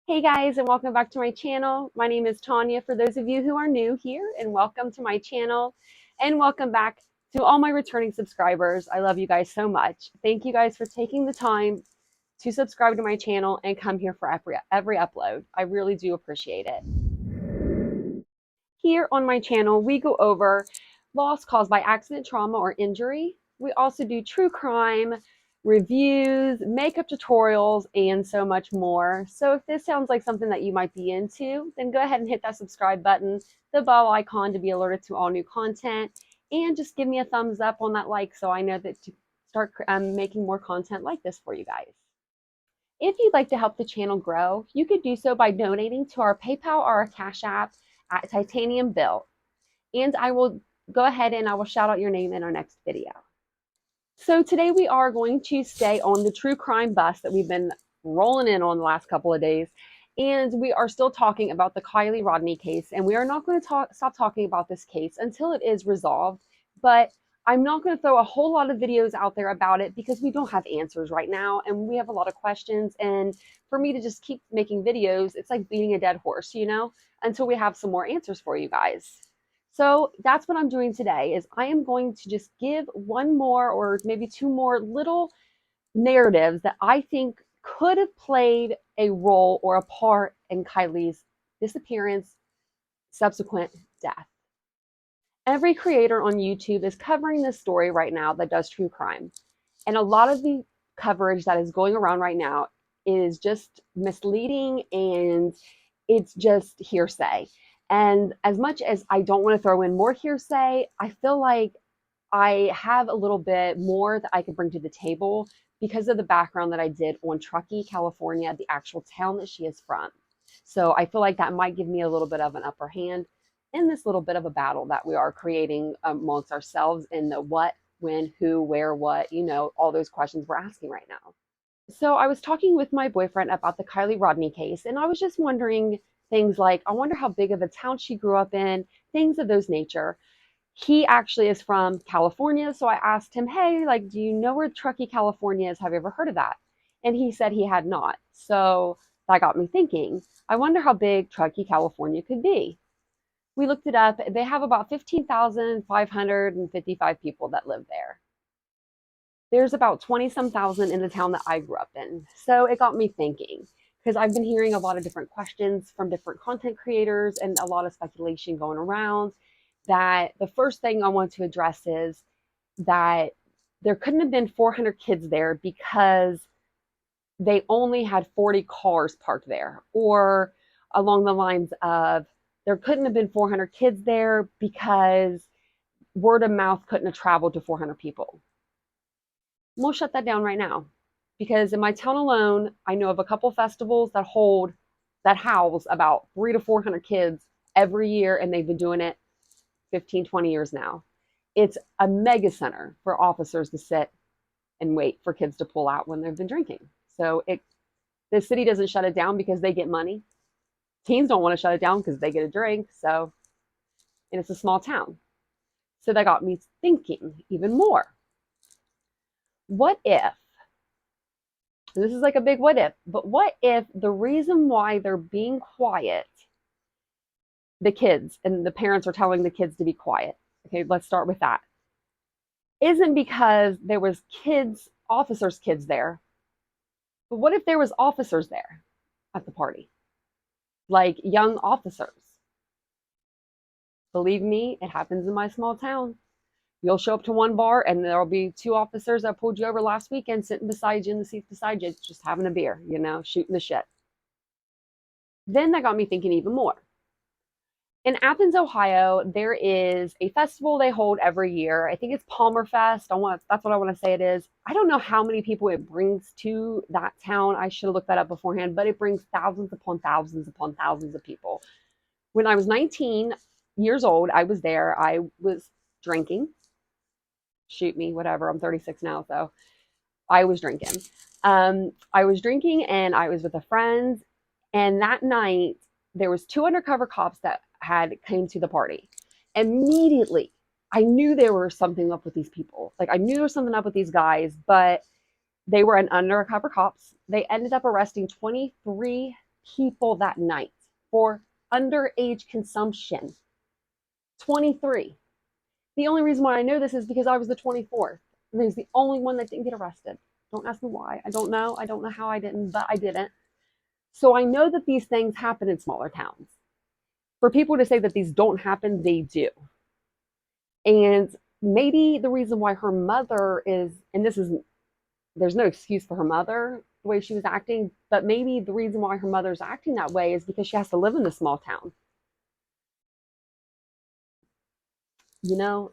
Hey guys, and welcome back to my channel. My name is Tanya for those of you who are new here, and welcome to my channel and welcome back to all my returning subscribers. I love you guys so much. Thank you guys for taking the time to subscribe to my channel and come here for every upload. I really do appreciate it. Here on my channel, we go over loss caused by accident, trauma, or injury. We also do true crime, reviews, makeup tutorials, and so much more. So if this sounds like something that you might be into, then go ahead and hit that subscribe button, the bell icon to be alerted to all new content, and just give me a thumbs up on that like so I know that to start making more content like this for you guys. If you'd like to help the channel grow, you could do so by donating to our PayPal or our Cash App at Titanium Bill. And I will go ahead and I will shout out your name in our next video. So today we are going to stay on the true crime bus that we've been rolling in on the last couple of days. And we are still talking about the Kielyrodni case. And we are not going to stop talking about this case until it is resolved. But I'm not going to throw a whole lot of videos out there about it because we don't have answers right now. And we have a lot of questions. And for me to just keep making videos, it's like beating a dead horse, you know, until we have some more answers for you guys. So that's what I'm doing today is I am going to just give one more or maybe two more little narratives that I think could have played a role or a part in Kiely's disappearance, subsequent death. Every creator on YouTube is covering this story right now that does true crime. And a lot of the coverage that is going around right now is just misleading and it's just hearsay. And as much as I don't want to throw in more hearsay, I feel like I have a little bit more that I could bring to the table because of the background that I did on Truckee, California, the actual town that she is from. So I feel like that might give me a little bit of an upper hand in this little bit of a battle that we are creating amongst ourselves in the what, when, who, where, what, you know, all those questions we're asking right now. So I was talking with my boyfriend about the Kielyrodni case, and I was just wondering things like, I wonder how big of a town she grew up in, things of those nature. He actually is from California, so I asked him, hey, like, do you know where Truckee, California is? Have you ever heard of that? And he said he had not. So that got me thinking, I wonder how big Truckee, California could be. We looked it up. They have about 15,555 people that live there. There's about 20-some thousand in the town that I grew up in. So it got me thinking, because I've been hearing a lot of different questions from different content creators and a lot of speculation going around that the first thing I want to address is that there couldn't have been 400 kids there because they only had 40 cars parked there, or along the lines of there couldn't have been 400 kids there because word of mouth couldn't have traveled to 400 people. We'll shut that down right now because in my town alone, I know of a couple festivals that house about 300 to 400 kids every year, and they've been doing it 15, 20 years now. It's a mega center for officers to sit and wait for kids to pull out when they've been drinking. So the city doesn't shut it down because they get money. Teens don't want to shut it down because they get a drink. So, and it's a small town. So that got me thinking even more. What if, this is like a big what if, but what if the reason why they're being quiet, the kids and the parents are telling the kids to be quiet, okay, let's start with that, isn't because there was officers' kids there, but what if there was officers there at the party, like young officers? Believe me, it happens in my small town. You'll show up to one bar and there'll be two officers that pulled you over last weekend sitting beside you in the seats beside you, just having a beer, you know, shooting the shit. Then that got me thinking even more. In Athens, Ohio, there is a festival they hold every year. I think it's Palmerfest. That's what I want to say it is. I don't know how many people it brings to that town. I should have looked that up beforehand, but it brings thousands upon thousands upon thousands of people. When I was 19 years old, I was there. I was drinking. Shoot me, whatever. I'm 36 now, so I was drinking. I was drinking and I was with a friend. And that night, there was 2 undercover cops that came to the party. Immediately, I knew there was something up with these people. Like, I knew there was something up with these guys, but they were undercover cops. They ended up arresting 23 people that night for underage consumption. 23. The only reason why I know this is because I was the 24th. And he's the only one that didn't get arrested. Don't ask me why. I don't know. I don't know how I didn't, but I didn't. So I know that these things happen in smaller towns. For people to say that these don't happen, they do. And maybe the reason why her mother is, and this is, there's no excuse for her mother, the way she was acting, but maybe the reason why her mother's acting that way is because she has to live in this small town. You know,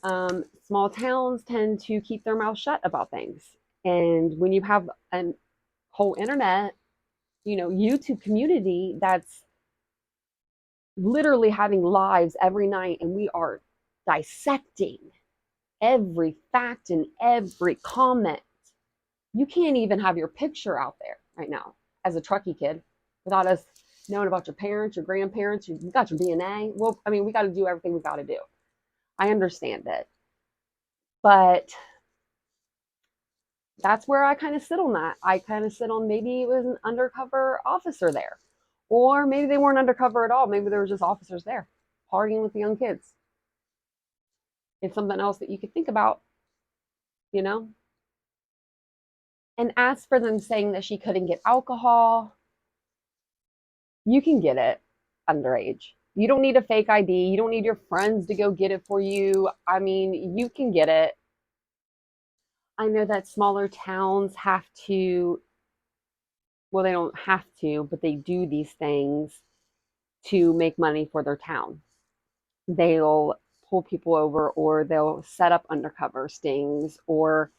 small towns tend to keep their mouth shut about things. And when you have a whole internet, you know, YouTube community that's literally having lives every night, and we are dissecting every fact and every comment. You can't even have your picture out there right now as a Truckee kid without us knowing about your parents, your grandparents, you got your DNA. Well, I mean, we got to do everything we got to do. I understand it. But that's where I kind of sit on that. I kind of sit on maybe it was an undercover officer there. Or maybe they weren't undercover at all. Maybe there were just officers there partying with the young kids. It's something else that you could think about, you know? And as for them saying that she couldn't get alcohol, you can get it underage. You don't need a fake ID. You don't need your friends to go get it for you. I mean, you can get it. I know that smaller towns have to, well, they don't have to, but they do these things to make money for their town. They'll pull people over, or they'll set up undercover stings, or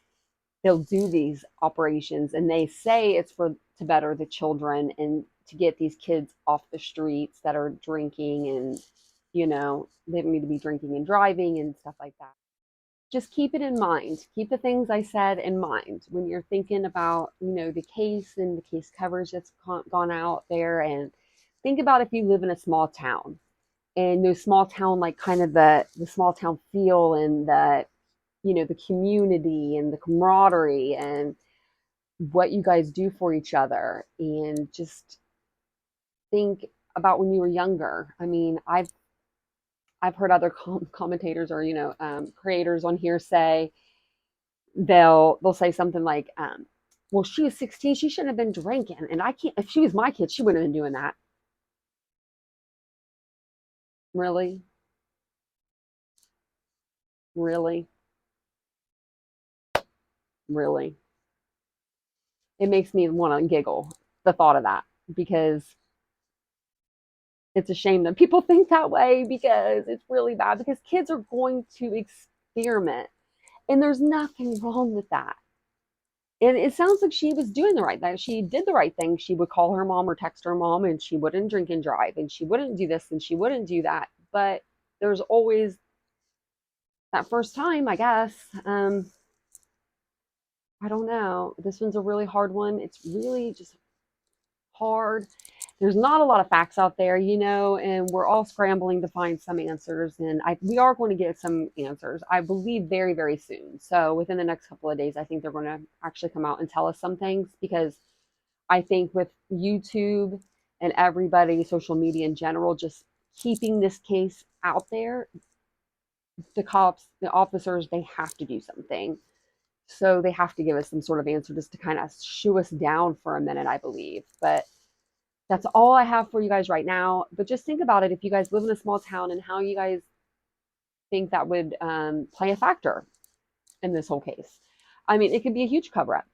they'll do these operations, and they say it's to better the children and to get these kids off the streets that are drinking, and you know, they don't need to be drinking and driving and stuff like that. Just keep it in mind. Keep the things I said in mind when you're thinking about, you know, the case and the case coverage that's gone out there. And think about if you live in a small town, and those small town, like kind of the small town feel, and the, you know, the community and the camaraderie and what you guys do for each other. And just think about when you were younger. I mean, I've heard other commentators, or, you know, creators on here say, they'll say something like, well, she was 16, she shouldn't have been drinking, and I can't, if she was my kid, she wouldn't have been doing that. Really? Really? Really? It makes me want to giggle, the thought of that, because it's a shame that people think that way, because it's really bad, because kids are going to experiment, and there's nothing wrong with that. And it sounds like she was doing the right thing. She did the right thing. She would call her mom or text her mom, and she wouldn't drink and drive, and she wouldn't do this and she wouldn't do that. But there's always that first time, I guess. I don't know. This one's a really hard one. It's really just hard. There's not a lot of facts out there, you know, and we're all scrambling to find some answers. And we are going to get some answers, I believe, very, very soon. So within the next couple of days, I think they're going to actually come out and tell us some things, because I think with YouTube and everybody, social media in general, just keeping this case out there, the cops, the officers, they have to do something. So they have to give us some sort of answer, just to kind of shoo us down for a minute, I believe. But that's all I have for you guys right now. But just think about it, if you guys live in a small town, and how you guys think that would play a factor in this whole case. I mean, it could be a huge cover-up.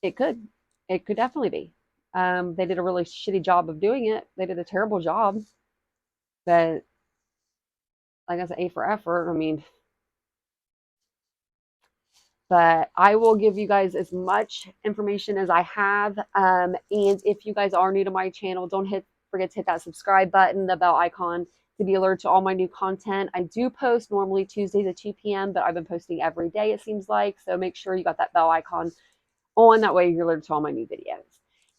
It could. It could definitely be. They did a really shitty job of doing it. They did a terrible job. But like I said, A for effort. I mean, but I will give you guys as much information as I have. And if you guys are new to my channel, don't forget to hit that subscribe button, the bell icon, to be alerted to all my new content. I do post normally Tuesdays at 2 p.m., but I've been posting every day, it seems like. So make sure you got that bell icon on. That way you're alerted to all my new videos.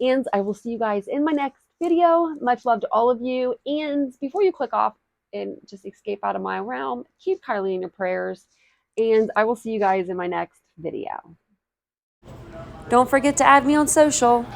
And I will see you guys in my next video. Much love to all of you. And before you click off and just escape out of my realm, keep Kiely in your prayers. And I will see you guys in my next video. Don't forget to add me on social.